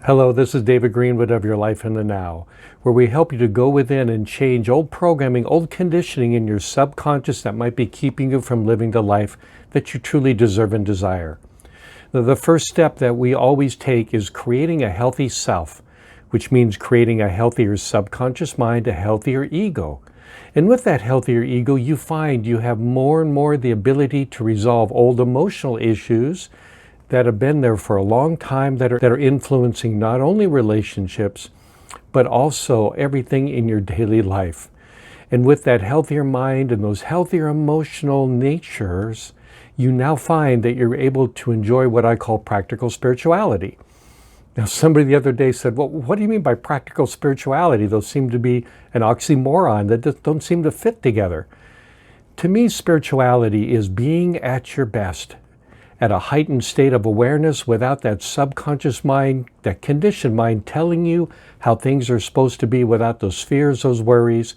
Hello, this is David Greenwood of Your Life in the Now, where we help you to go within and change old programming, old conditioning in your subconscious that might be keeping you from living the life that you truly deserve and desire. Now, the first step that we always take is creating a healthy self, which means creating a healthier subconscious mind, a healthier ego. And with that healthier ego, you find you have more and more the ability to resolve old emotional issues that have been there for a long time that are influencing not only relationships, but also everything in your daily life. And with that healthier mind and those healthier emotional natures, you now find that you're able to enjoy what I call practical spirituality. Now, somebody the other day said, well, what do you mean by practical spirituality? Those seem to be an oxymoron that don't seem to fit together. To me, spirituality is being at your best, at a heightened state of awareness without that subconscious mind, that conditioned mind telling you how things are supposed to be without those fears, those worries,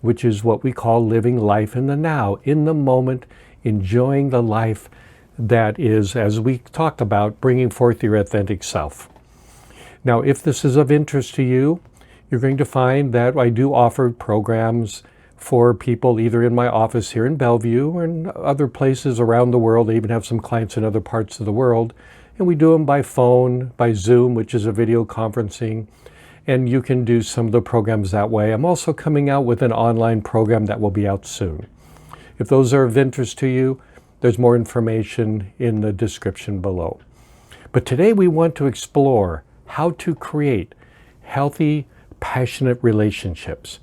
which is what we call living life in the now, in the moment, enjoying the life that is, as we talked about, bringing forth your authentic self. Now, if this is of interest to you, you're going to find that I do offer programs for people either in my office here in Bellevue or in other places around the world. I even have some clients in other parts of the world. And we do them by phone, by Zoom, which is a video conferencing. And you can do some of the programs that way. I'm also coming out with an online program that will be out soon. If those are of interest to you, there's more information in the description below. But today we want to explore how to create healthy, passionate relationships.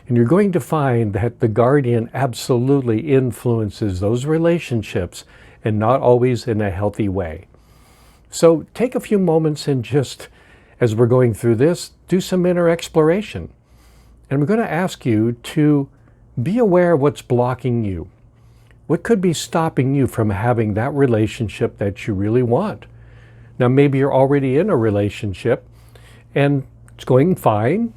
And you're going to find that the guardian absolutely influences those relationships and not always in a healthy way. So take a few moments and just, as we're going through this, do some inner exploration. And I'm going to ask you to be aware of what's blocking you. What could be stopping you from having that relationship that you really want? Now, maybe you're already in a relationship and it's going fine,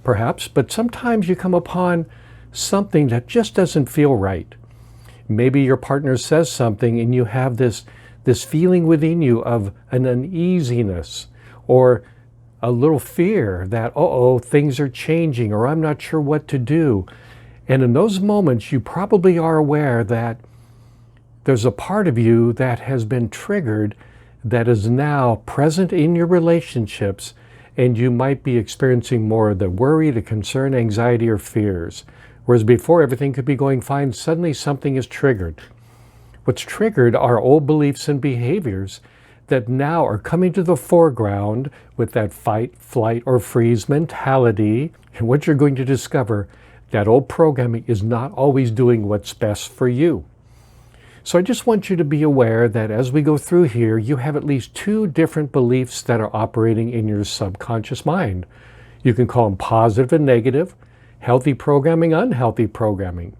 perhaps, but sometimes you come upon something that just doesn't feel right. Maybe your partner says something and you have this feeling within you of an uneasiness or a little fear that, things are changing or I'm not sure what to do. And in those moments, you probably are aware that there's a part of you that has been triggered that is now present in your relationships, and you might be experiencing more of the worry, the concern, anxiety, or fears. Whereas before everything could be going fine, suddenly something is triggered. What's triggered are old beliefs and behaviors that now are coming to the foreground with that fight, flight, or freeze mentality. And what you're going to discover, that old programming is not always doing what's best for you. So I just want you to be aware that as we go through here, you have at least two different beliefs that are operating in your subconscious mind. You can call them positive and negative, healthy programming, unhealthy programming.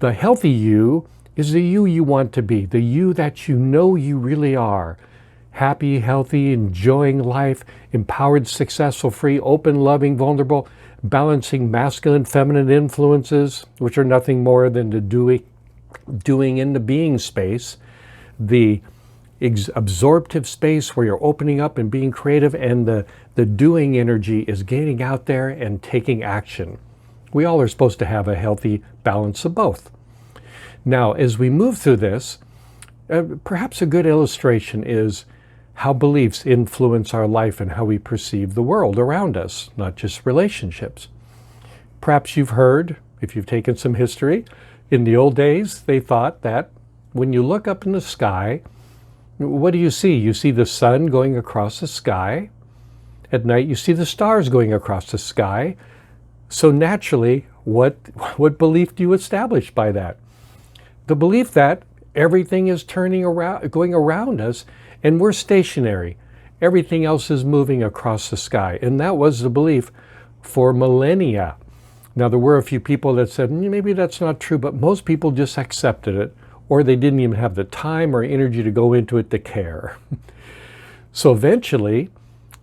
The healthy you is the you want to be, the you that you know you really are. Happy, healthy, enjoying life, empowered, successful, free, open, loving, vulnerable, balancing masculine, feminine influences, which are nothing more than the doing in the being space, the absorptive space where you're opening up and being creative, and the doing energy is getting out there and taking action. We all are supposed to have a healthy balance of both. Now, as we move through this, perhaps a good illustration is how beliefs influence our life and how we perceive the world around us, not just relationships. Perhaps you've heard, if you've taken some history, in the old days, they thought that when you look up in the sky, what do you see? You see the sun going across the sky. At night, you see the stars going across the sky. So naturally, what belief do you establish by that? The belief that everything is turning around, going around us, and we're stationary. Everything else is moving across the sky. And that was the belief for millennia. Now, there were a few people that said, maybe that's not true, but most people just accepted it, or they didn't even have the time or energy to go into it to care. So eventually,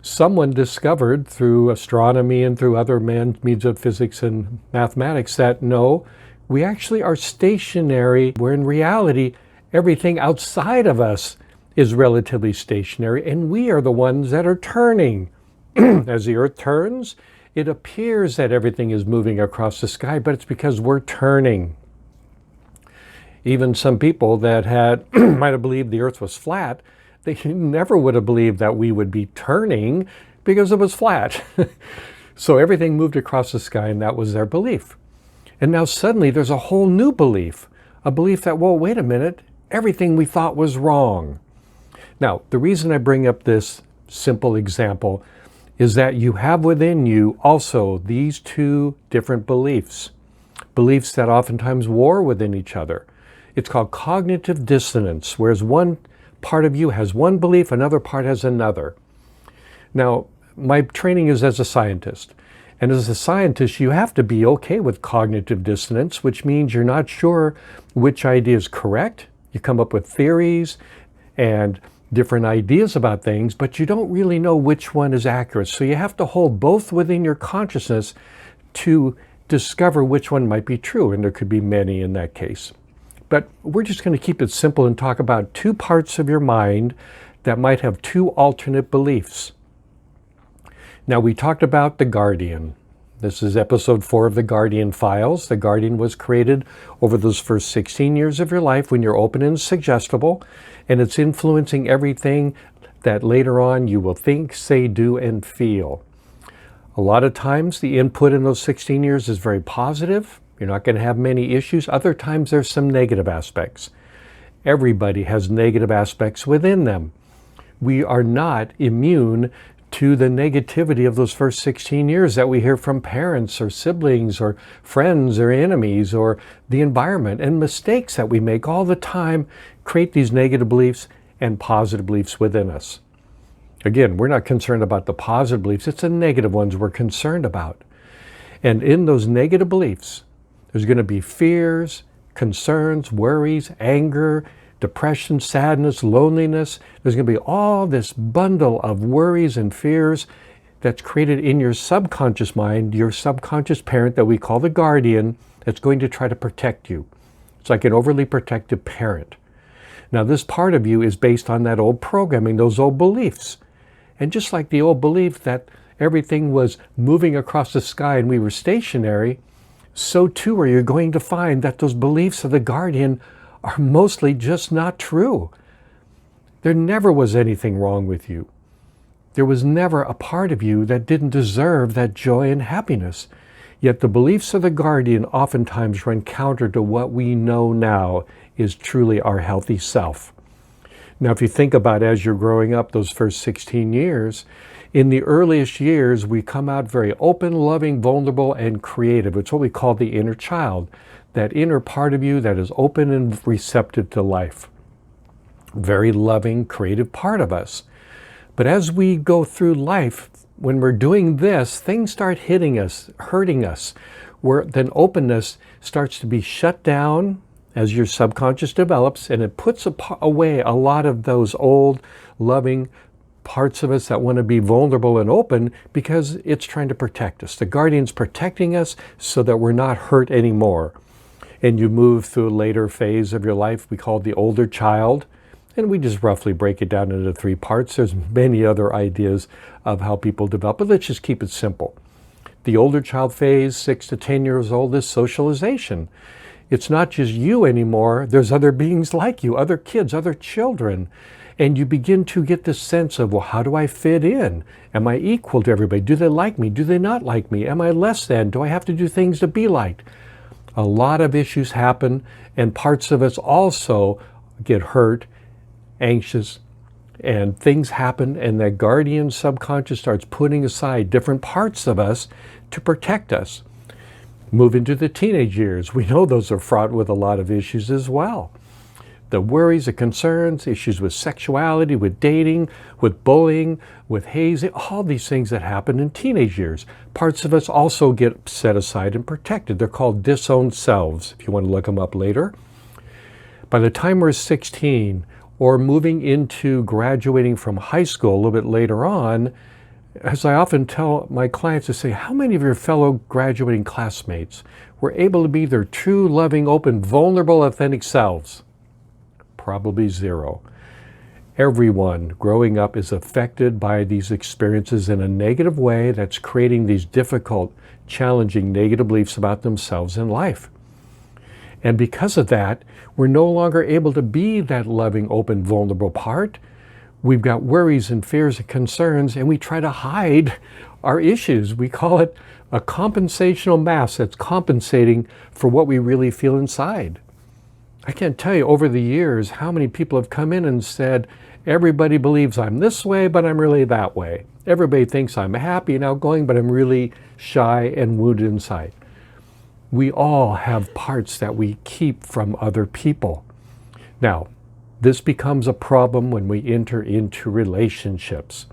someone discovered through astronomy and through other means of physics and mathematics that no, we actually are stationary, where in reality, everything outside of us is relatively stationary, and we are the ones that are turning. As the Earth turns, it appears that everything is moving across the sky, but it's because we're turning. Even some people that had might have believed the Earth was flat, they never would have believed that we would be turning because it was flat. So everything moved across the sky, and that was their belief. And now suddenly there's a whole new belief, a belief that, well, wait a minute, everything we thought was wrong. Now, the reason I bring up this simple example is that you have within you also these two different beliefs that oftentimes war within each other. It's called cognitive dissonance, whereas one part of you has one belief, another part has another. Now, my training is as a scientist. And as a scientist, you have to be okay with cognitive dissonance, which means you're not sure which idea is correct. You come up with theories and different ideas about things, but you don't really know which one is accurate. So you have to hold both within your consciousness to discover which one might be true, and there could be many in that case. But we're just going to keep it simple and talk about two parts of your mind that might have two alternate beliefs. Now, we talked about the Guardian. This is episode 4 of the Guardian Files. The Guardian was created over those first 16 years of your life when you're open and suggestible, and it's influencing everything that later on you will think, say, do, and feel. A lot of times the input in those 16 years is very positive. You're not going to have many issues. Other times there's some negative aspects. Everybody has negative aspects within them. We are not immune to the negativity of those first 16 years that we hear from parents or siblings or friends or enemies or the environment, and mistakes that we make all the time create these negative beliefs and positive beliefs within us. Again, we're not concerned about the positive beliefs, it's the negative ones we're concerned about. And in those negative beliefs, there's going to be fears, concerns, worries, anger, depression, sadness, loneliness. There's going to be all this bundle of worries and fears that's created in your subconscious mind, your subconscious parent that we call the Guardian, that's going to try to protect you. It's like an overly protective parent. Now, this part of you is based on that old programming, those old beliefs. And just like the old belief that everything was moving across the sky and we were stationary, so too are you going to find that those beliefs of the Guardian are mostly just not true. There never was anything wrong with you. There was never a part of you that didn't deserve that joy and happiness. Yet the beliefs of the Guardian oftentimes run counter to what we know now is truly our healthy self. Now, if you think about as you're growing up those first 16 years, in the earliest years, we come out very open, loving, vulnerable, and creative. It's what we call the inner child, that inner part of you that is open and receptive to life. Very loving, creative part of us. But as we go through life, when we're doing this, things start hitting us, hurting us, where then openness starts to be shut down as your subconscious develops, and it puts away a lot of those old, loving parts of us that want to be vulnerable and open because it's trying to protect us. The Guardian's protecting us so that we're not hurt anymore. And you move through a later phase of your life we call the older child, and we just roughly break it down into 3 parts. There's many other ideas of how people develop, but let's just keep it simple. The older child phase, 6 to 10 years old, is socialization. It's not just you anymore. There's other beings like you, other kids, other children. And you begin to get this sense of, well, how do I fit in? Am I equal to everybody? Do they like me? Do they not like me? Am I less than? Do I have to do things to be liked? A lot of issues happen, and parts of us also get hurt, anxious, and things happen, and that Guardian subconscious starts putting aside different parts of us to protect us. Move into the teenage years. We know those are fraught with a lot of issues as well. The worries, the concerns, issues with sexuality, with dating, with bullying, with hazing, all these things that happen in teenage years. Parts of us also get set aside and protected. They're called disowned selves, if you want to look them up later. By the time we're 16, or moving into graduating from high school a little bit later on, as I often tell my clients to say, how many of your fellow graduating classmates were able to be their true, loving, open, vulnerable, authentic selves? Probably 0. Everyone growing up is affected by these experiences in a negative way that's creating these difficult, challenging, negative beliefs about themselves and life. And because of that, we're no longer able to be that loving, open, vulnerable part. We've got worries and fears and concerns, and we try to hide our issues. We call it a compensational mask that's compensating for what we really feel inside. I can't tell you over the years how many people have come in and said, everybody believes I'm this way, but I'm really that way. Everybody thinks I'm happy and outgoing, but I'm really shy and wounded inside. We all have parts that we keep from other people. Now, this becomes a problem when we enter into relationships.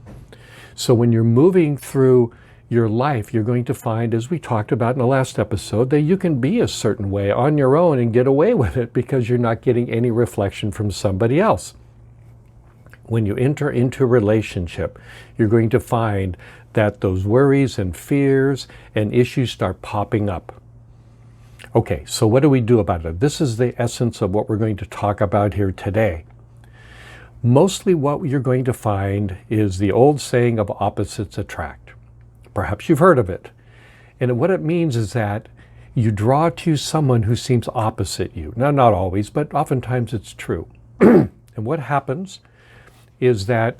So when you're moving through your life, you're going to find, as we talked about in the last episode, that you can be a certain way on your own and get away with it because you're not getting any reflection from somebody else. When you enter into a relationship, you're going to find that those worries and fears and issues start popping up. Okay, so what do we do about it? This is the essence of what we're going to talk about here today. Mostly what you're going to find is the old saying of opposites attract. Perhaps you've heard of it. And what it means is that you draw to someone who seems opposite you. Now, not always, but oftentimes it's true. And what happens is that,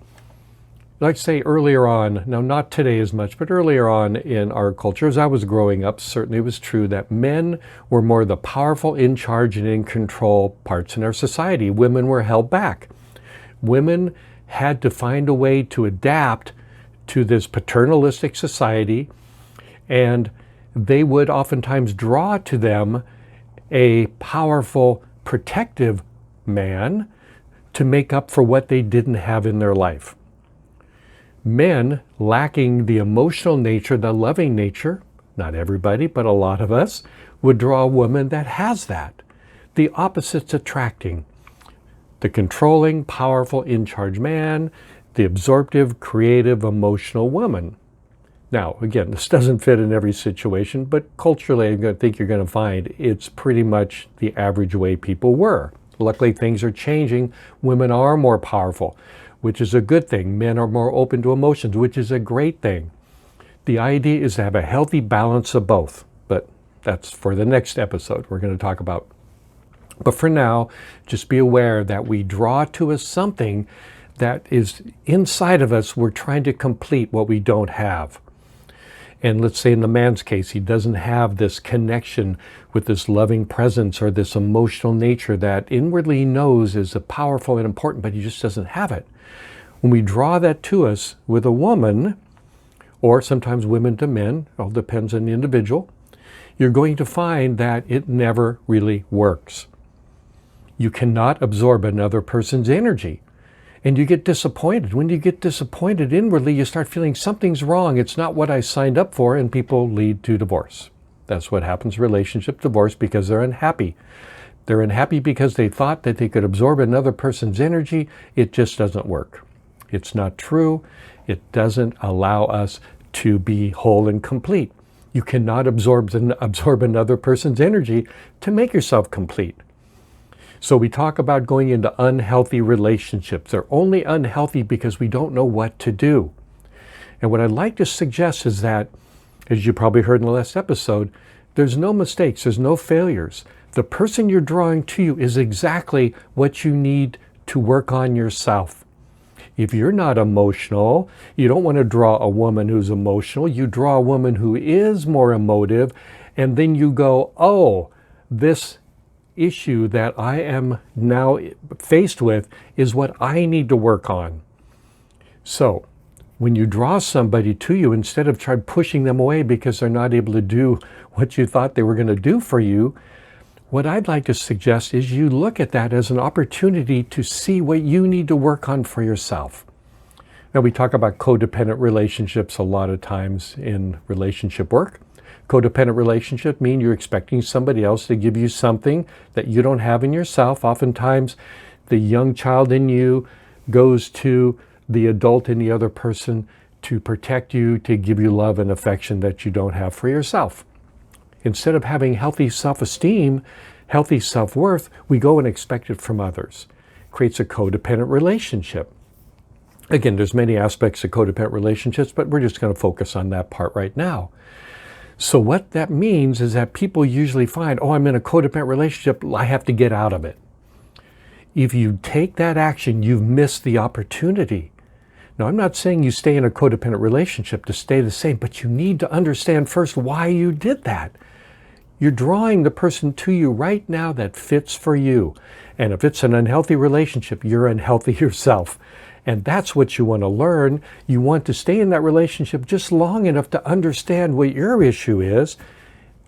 like say earlier on, now not today as much, but earlier on in our culture, as I was growing up, certainly it was true that men were more the powerful, in charge, and in control parts in our society. Women were held back. Women had to find a way to adapt to this paternalistic society, and they would oftentimes draw to them a powerful, protective man to make up for what they didn't have in their life. Men lacking the emotional nature, the loving nature, not everybody, but a lot of us, would draw a woman that has that. The opposites attracting. The controlling, powerful, in-charge man, the absorptive, creative, emotional woman. Now, again, this doesn't fit in every situation, but culturally, I think you're going to find it's pretty much the average way people were. Luckily, things are changing. Women are more powerful, which is a good thing. Men are more open to emotions, which is a great thing. The idea is to have a healthy balance of both, but that's for the next episode we're going to talk about. But for now, just be aware that we draw to us something that is inside of us. We're trying to complete what we don't have. And let's say in the man's case, he doesn't have this connection with this loving presence or this emotional nature that inwardly he knows is powerful and important, but he just doesn't have it. When we draw that to us with a woman, or sometimes women to men, it all depends on the individual, you're going to find that it never really works. You cannot absorb another person's energy. And you get disappointed. When you get disappointed inwardly, you start feeling something's wrong. It's not what I signed up for, and people lead to divorce. That's what happens, relationship divorce, because they're unhappy. They're unhappy because they thought that they could absorb another person's energy. It just doesn't work. It's not true. It doesn't allow us to be whole and complete. You cannot absorb another person's energy to make yourself complete. So we talk about going into unhealthy relationships. They're only unhealthy because we don't know what to do. And what I'd like to suggest is that, as you probably heard in the last episode, there's no mistakes, there's no failures. The person you're drawing to you is exactly what you need to work on yourself. If you're not emotional, you don't want to draw a woman who's emotional. You draw a woman who is more emotive, and then you go, oh, this issue that I am now faced with is what I need to work on. So when you draw somebody to you, instead of trying pushing them away because they're not able to do what you thought they were going to do for you, what I'd like to suggest is you look at that as an opportunity to see what you need to work on for yourself. Now, we talk about codependent relationships a lot of times in relationship work. Codependent relationship mean you're expecting somebody else to give you something that you don't have in yourself. Oftentimes, the young child in you goes to the adult in the other person to protect you, to give you love and affection that you don't have for yourself. Instead of having healthy self-esteem, healthy self-worth, we go and expect it from others. creates a codependent relationship. Again, there's many aspects of codependent relationships, but we're just going to focus on that part right now. So what that means is that people usually find, oh, I'm in a codependent relationship, I have to get out of it. If you take that action, you've missed the opportunity. Now, I'm not saying you stay in a codependent relationship to stay the same, but you need to understand first why you did that. You're drawing the person to you right now that fits for you. And if it's an unhealthy relationship, you're unhealthy yourself. And that's what you want to learn. You want to stay in that relationship just long enough to understand what your issue is,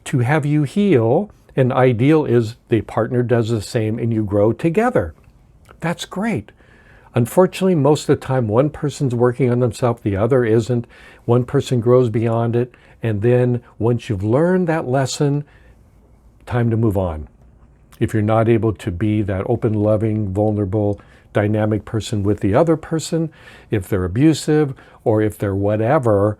to have you heal. And the ideal is the partner does the same and you grow together. That's great. Unfortunately, most of the time, one person's working on themselves, the other isn't. One person grows beyond it. And then once you've learned that lesson, time to move on. If you're not able to be that open, loving, vulnerable, dynamic person with the other person, if they're abusive or if they're whatever,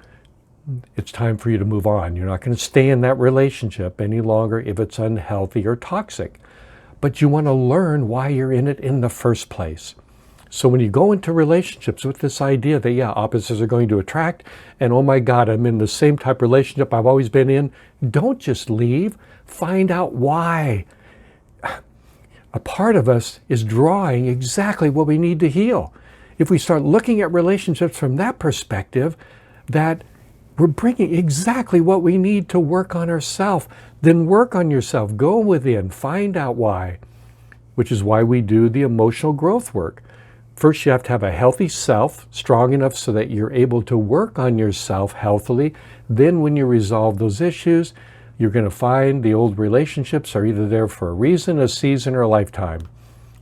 it's time for you to move on. You're not going to stay in that relationship any longer if it's unhealthy or toxic. But you want to learn why you're in it in the first place. So when you go into relationships with this idea that, yeah, opposites are going to attract, and oh my God, I'm in the same type of relationship I've always been in, don't just leave. Find out why. A part of us is drawing exactly what we need to heal. If we start looking at relationships from that perspective, that we're bringing exactly what we need to work on ourselves, then work on yourself. Go within, find out why, which is why we do the emotional growth work. First, you have to have a healthy self, strong enough so that you're able to work on yourself healthily. Then when you resolve those issues, you're going to find the old relationships are either there for a reason, a season, or a lifetime.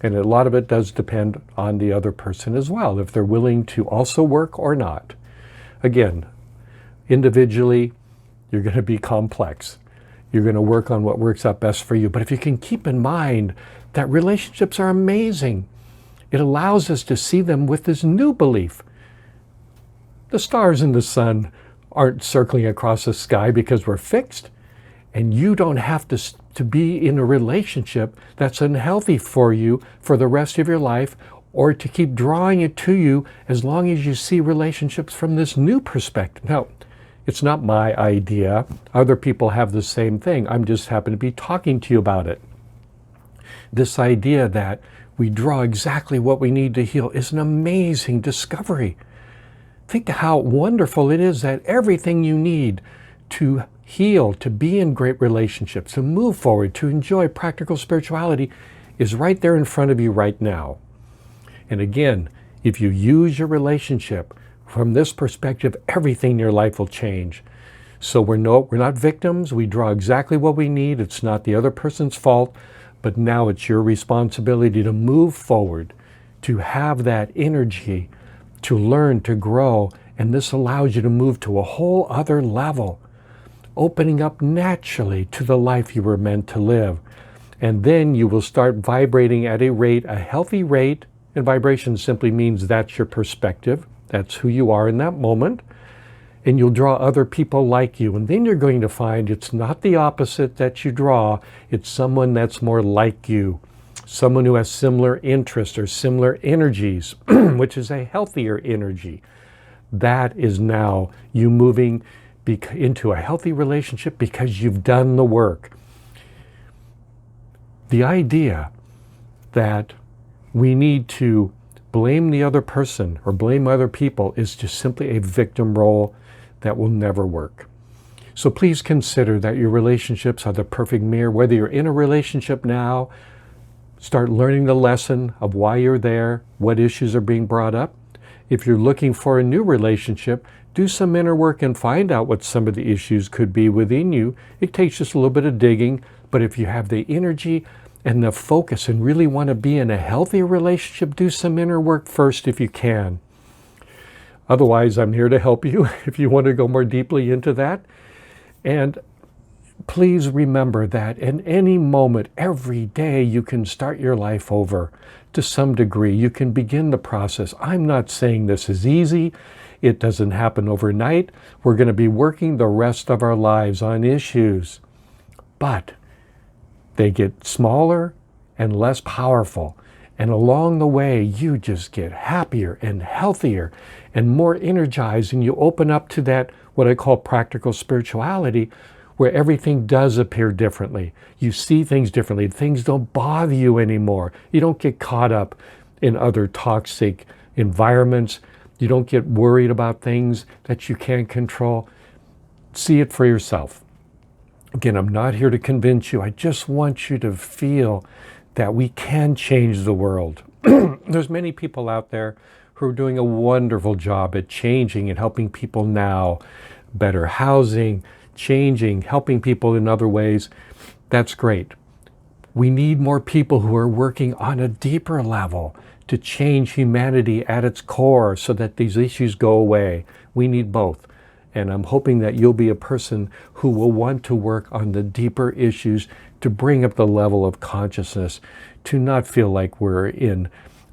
And a lot of it does depend on the other person as well, if they're willing to also work or not. Again, individually, you're going to be complex. You're going to work on what works out best for you. But if you can keep in mind that relationships are amazing, it allows us to see them with this new belief. The stars and the sun aren't circling across the sky because we're fixed. And you don't have to be in a relationship that's unhealthy for you for the rest of your life, or to keep drawing it to you as long as you see relationships from this new perspective. Now, it's not my idea. Other people have the same thing. I'm just happen to be talking to you about it. This idea that we draw exactly what we need to heal is an amazing discovery. Think how wonderful it is that everything you need to heal, to be in great relationships, to move forward, to enjoy practical spirituality is right there in front of you right now. And again, if you use your relationship from this perspective, everything in your life will change. So we're not victims. We draw exactly what we need. It's not the other person's fault, but now it's your responsibility to move forward, to have that energy, to learn, to grow. And this allows you to move to a whole other level, opening up naturally to the life you were meant to live. And then you will start vibrating at a healthy rate. And vibration simply means that's your perspective. That's who you are in that moment. And you'll draw other people like you. And then you're going to find it's not the opposite that you draw. It's someone that's more like you. Someone who has similar interests or similar energies, which is a healthier energy. That is now you moving into a healthy relationship because you've done the work. The idea that we need to blame the other person or blame other people is just simply a victim role that will never work. So please consider that your relationships are the perfect mirror. Whether you're in a relationship now, start learning the lesson of why you're there, what issues are being brought up. If you're looking for a new relationship, do some inner work and find out what some of the issues could be within you. It takes just a little bit of digging, but if you have the energy and the focus and really want to be in a healthy relationship, do some inner work first if you can. Otherwise, I'm here to help you if you want to go more deeply into that. And please remember that in any moment, every day, you can start your life over to some degree. You can begin the process. I'm not saying this is easy. It doesn't happen overnight. We're going to be working the rest of our lives on issues. But they get smaller and less powerful And along the way, you just get happier and healthier and more energized, and you open up to that, what I call practical spirituality, where everything does appear differently. You see things differently. Things don't bother you anymore. You don't get caught up in other toxic environments. You don't get worried about things that you can't control. See it for yourself. Again, I'm not here to convince you. I just want you to feel that we can change the world. There's many people out there who are doing a wonderful job at changing and helping people now. Better housing, changing, helping people in other ways. That's great. We need more people who are working on a deeper level to change humanity at its core so that these issues go away. We need both. And I'm hoping that you'll be a person who will want to work on the deeper issues to bring up the level of consciousness, to not feel like we're in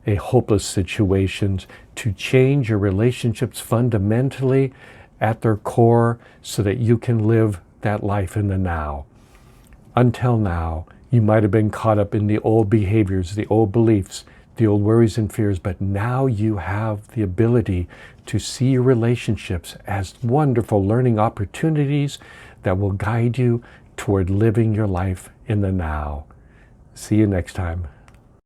a hopeless situation, to change your relationships fundamentally at their core so that you can live that life in the now. Until now, you might have been caught up in the old behaviors, the old beliefs, the old worries and fears, but now you have the ability to see your relationships as wonderful learning opportunities that will guide you toward living your life in the now. See you next time.